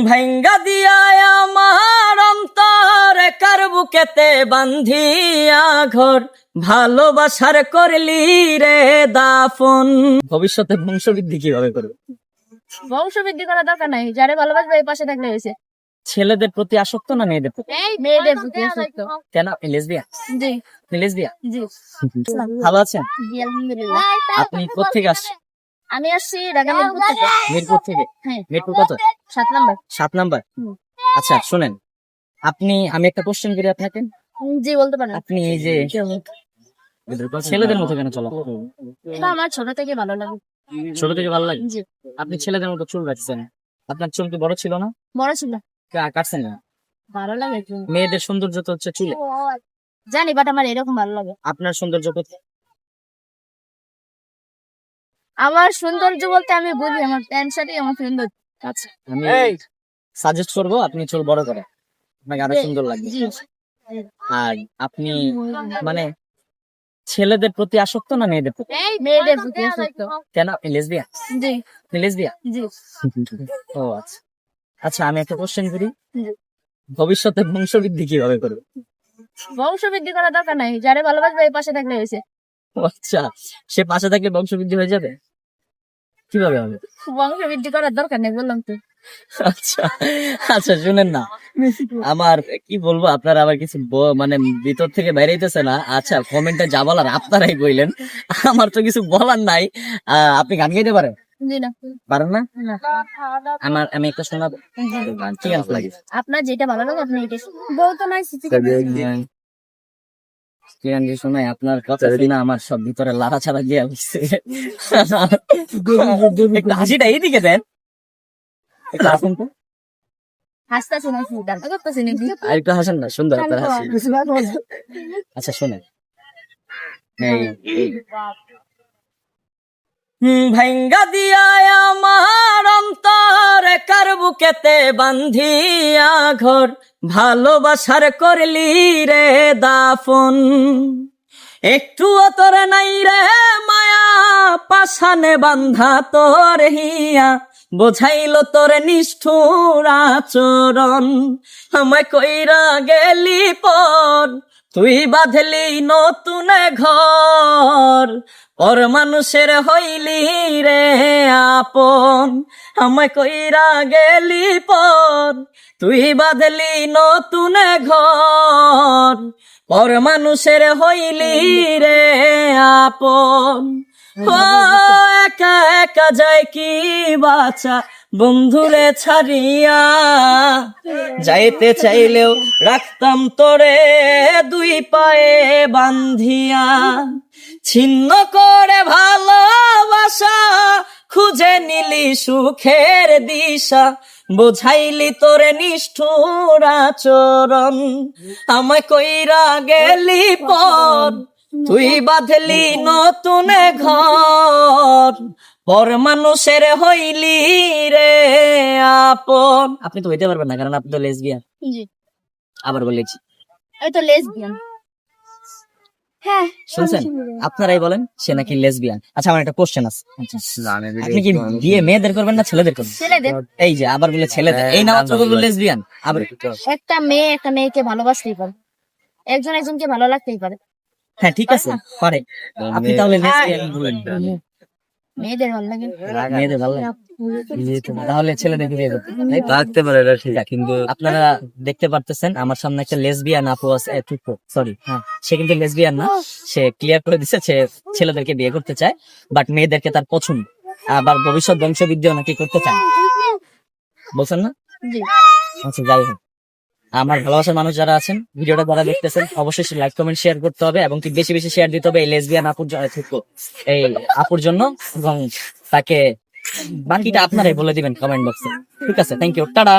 ভাঙ্গা দিয়া আমার অন্তর কার বুকেতে বান্ধিয়া ঘর ভালোবাসার করলি রে দাফন। ভবিষ্যতে বংশবৃদ্ধি কিভাবে করবে? বংশবৃদ্ধি করার দরকার নাই, যারে ভালোবাসবে এই পাশে থাকলে হয়েছে। ছেলেদের প্রতি আসক্ত না মেয়েদের প্রতি? মেয়েদের প্রতি আসক্ত। কেন, আপনি লেসবিয়ান? জি আপনি লেসবিয়ান? জি ভালো আছেন? জি, আলহামদুলিল্লাহ। আপনি কোত্থেকে আসছেন? আমি আসছি ঢাকা মিরপুর থেকে। মিরপুর থেকে? হ্যাঁ, মিরপুর কত? 7 নাম্বার। 7 নাম্বার। আচ্ছা শুনেন, আমি একটা কোশ্চেন করি আপনাকে। জি, বলতে পারেন। আপনি এই যে ছেলেদের মতো কেন চলা? এটা আমার ছোট থেকে ভালো লাগে। ছোট থেকে ভালো লাগে? জি, আপনি ছেলেদের মতো চুল রাখছেন, আপনার চুল কি বড় ছিল না? বড় ছিল, কাটছেন না? ভালো লাগে একটু। মেয়েদের সৌন্দর্য তো হচ্ছে চুলে, জানি, বাট আমার এরকম ভালো লাগে। আপনার সৌন্দর্য কোথায়? আমার সৌন্দর্য বলতে আমি বুঝি আমার প্যান্ট শার্টই আমার সৌন্দর্য। আচ্ছা, আমি সাজেস্ট করবো আপনি চুল বড় করে, আপনাকে আরো সুন্দর লাগবে। জি, আর আপনি মানে ছেলেদের প্রতি আসক্ত না মেয়েদের প্রতি? মেয়েদের প্রতি আসক্ত। কেন, আপনি লেসবিয়ান? জি আপনি লেসবিয়ান? জি ও আচ্ছা। আচ্ছা আমি একটা কোশ্চেন করি, জি। ভবিষ্যতে বংশবৃদ্ধি কিভাবে করবে? বংশবৃদ্ধি করার দরকার নাই, যারে ভালোবাসবে এই পাশে থাকলে হয়েছে। ও আচ্ছা, সে পাশে থাকলে বংশবৃদ্ধি হয়ে যাবে? কিভাবে হবে? বংশবৃদ্ধি করার দরকার নেই বললাম তো। আচ্ছা আচ্ছা শুনেন না, আমার কি বলবো, আপনারা আবার কিছু মানে ভিতর থেকে বেরাইতেছে না। আচ্ছা কমেন্টে যা বলার আপনারাই বললেন, আমার তো কিছু বলার নাই। আপনি গান গাইতে পারেন? জি না, পারেন না? না। আমি একটা শোনাবো। কি গান লাগে? আপনার যেটা ভালো লাগে আপনি এটা বলতো নাই। কি গান যে শোনাই, আপনার কথা শুনে আমার সব ভিতরে লাড়া ছাড়া গিয়ে বসছে। একটু হাসিটা এইদিকে দেন, একটু হাসুন তো। হাসতেছি না, গান করতেছি নাকি? আর একটু হাসেন না, সুন্দর আপনার হাসি। আচ্ছা শোনেন, ভাঙ্গা দিয়া আমার অন্তর কার বুকেতে বান্ধিয়া ঘর ভালোবাসার করলি রে দাফন। একটু তোর নাই রে মায়া পাশানে বান্ধা তোর হিয়া বোঝাইল তোর নিষ্ঠুর আচরণ। আমায় কইরা গেলি পর তুই বাঁধলি নতুন ঘর, পর মানুষের হইলি রে আপন। আমায় কইরা গেলি পর তুই বাঁধলি নতুন ঘর, পর মানুষের হইলি রে আপন। ও একা একা যায় কি বাঁচা বন্ধুরে ছাড়িয়া, যাইতে চাইলেও রাখতাম তোরে দুই পায়ে বান্ধিয়া। ছিন্ন করে ভালোবাসা খুঁজে নিলি সুখের দিশা, বোঝাইলি তোরে নিষ্ঠুর আচরণ। আমায় কইরা গেলি পর তুই বাঁধলি নতুন ঘর, পর মানুষের হইলি রে আপন। আপনি তো হইতে পারবেন না, কারণ আপনি তো লেসবিয়ান। জি, আবার বলেছি, এই তো লেসবিয়ান। হ্যাঁ, শুনছেন? আপনারাই বলেন সে নাকি লেসবিয়ান। আচ্ছা আমার একটা কোশ্চেন আছে, আপনি কি বিয়ে মেয়েদের করবেন না ছেলেদের করবেন? ছেলেদের। এই যে আবার বলে ছেলেদের, এই না মাত্র বলবো লেসবিয়ান। আবার একটা মেয়ে একটা মেয়েকে ভালোবাসতেই পারে, একজন একজনকে ভালো লাগতেই পারে। হ্যাঁ ঠিক আছে পারে, আপনি তাহলে লেসবিয়ান বলেন। মেয়েদের ভালো লাগে, মেয়েদের ভালো লাগে, তাহলে ছেলেদেরকে বিয়ে করতে রাখতে পারে এটা ঠিক, কিন্তু আপনারা দেখতে পারতেছেন আমার সামনে একটা লেসবিয়ান আপু আছে। সরি, হ্যাঁ সে কিন্তু লেসবিয়ান না, সে ক্লিয়ার করে দিচ্ছে সে ছেলেদেরকে বিয়ে করতে চায়, বাট মেয়েদেরকে তার পছন্দ। আবার ভবিষ্যৎ বংশবৃদ্ধিও নাকি করতে চায়, বলছেন না? জি। আচ্ছা যাই হোক, আমার ভালোবাসার মানুষ যারা আছেন ভিডিওটা যারা দেখতেছেন অবশ্যই লাইক কমেন্ট শেয়ার করতে হবে, এবং কি বেশি বেশি শেয়ার দিতে হবে এই লেসবিয়ান এই আপুর জন্য, এবং তাকে বাকিটা আপনারাই বলে দিবেন কমেন্ট বক্সে। ঠিক আছে, থ্যাংক ইউ, টাটা।